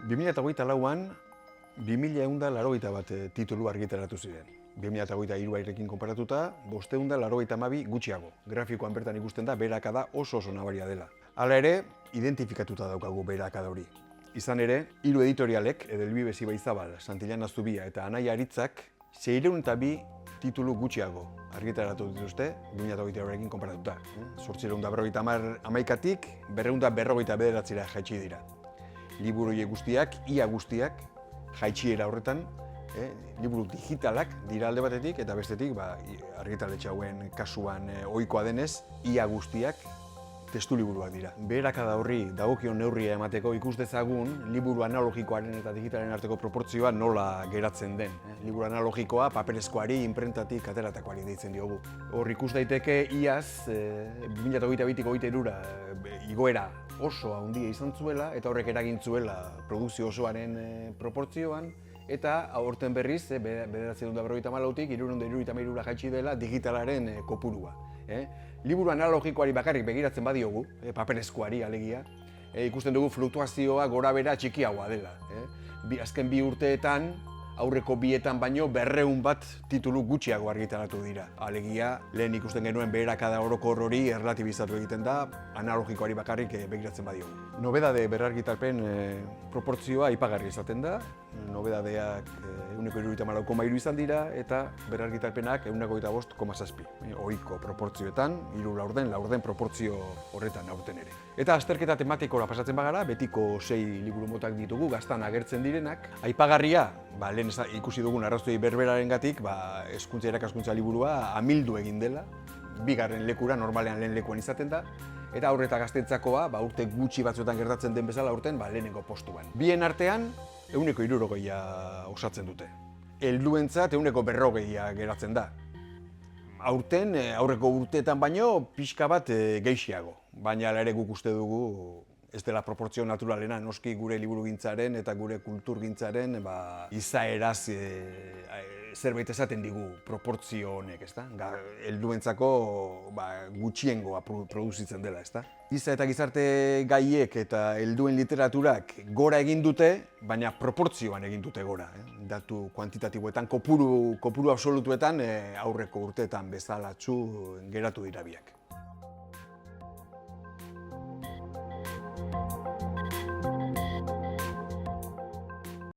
2008an, 2181 titulu argitaratu ziren. 2023arekin konparatuta, 582 gutxiago. Grafikoan bertan ikusten da, beherakada oso nabaria dela. Hala ere, identifikatuta daukagu beherakada hori. Izan ere, 3 editorialek, Edelbibes Ibaizabal, Santillana Zubia eta Anaia Aritzak, 602 titulu gutxiago argitaratu dituzte 2023arekin konparatuta. 851tik 259 jaitsi dira. Liburu guztiak, ia guztiak, jaitsiera horretan, liburu digitalak dira alde batetik, eta bestetik argitaletxe hauen kasuan ohikoa denez, ia guztiak testu liburuak dira. Beherakada horri dagokion neurria emateko ikus dezagun liburu analogikoaren eta digitalen arteko proportzioa nola geratzen den. Liburu analogikoa paperezkoari, inprentatik ateratakoari deitzen diogu. Hor ikus daiteke iaz 2022-23 igoera oso handia izan zuela eta horrek eragin zuela produkzio osoaren proportzioan, eta aurten berriz, 1954tik 373 jaitsi dela digitalaren kopurua. Liburu analogikoari bakarrik begiratzen badiogu, paperezkoari alegia, ikusten dugu fluktuazioa gora-behera txikiagoa dela. Azken 2 urteetan, aurreko 2etan baino 200 titulu gutxiago argitaratu dira. Alegia, lehen ikusten genuen beherakada orokor hori erlatibizatu egiten da, analogikoari bakarrik begiratzen badiogu. Nobedade berrargitalpen proportzioa aipagarri izaten da, nobedadeak 174,3 izan dira eta berrargitalpenak 125,7. Ohiko proportzioetan, 3 laurden proportzio horretan aurten ere. Eta azterketa tematikora pasatzen bagara, betiko 6 liburu motak ditugu, gaztan agertzen direnak. Aipagarria, lehen ikusi dugun arrazoi berberarengatik, hezkuntza irakaskuntza liburua amildu egin dela, 2. lekura, normalean lehen lekuan izaten da, eta aurre eta gaztetzakoa, urte gutxi batzuetan gertatzen den bezala aurten, lehenengo postuan. Bien artean, 160 osatzen dute. Helduentzat 140 geratzen da. Aurten, aurreko urteetan baino, pixka bat gehiago. Baina ere guk uste dugu ez dela proportzio naturalena, noski gure liburugintzaren eta gure kulturgintzaren izaeraz zerbait esaten digu proportzio honek, ezta? Helduentzako gutxiengoa produzitzen dela, ezta? Giza eta gizarte gaiek eta helduen literaturak gora egin dute, baina proportzioan egin dute gora. Datu kuantitatiboetan, kopuru absolutuetan aurreko urteetan bezalatsu geratu dira biak.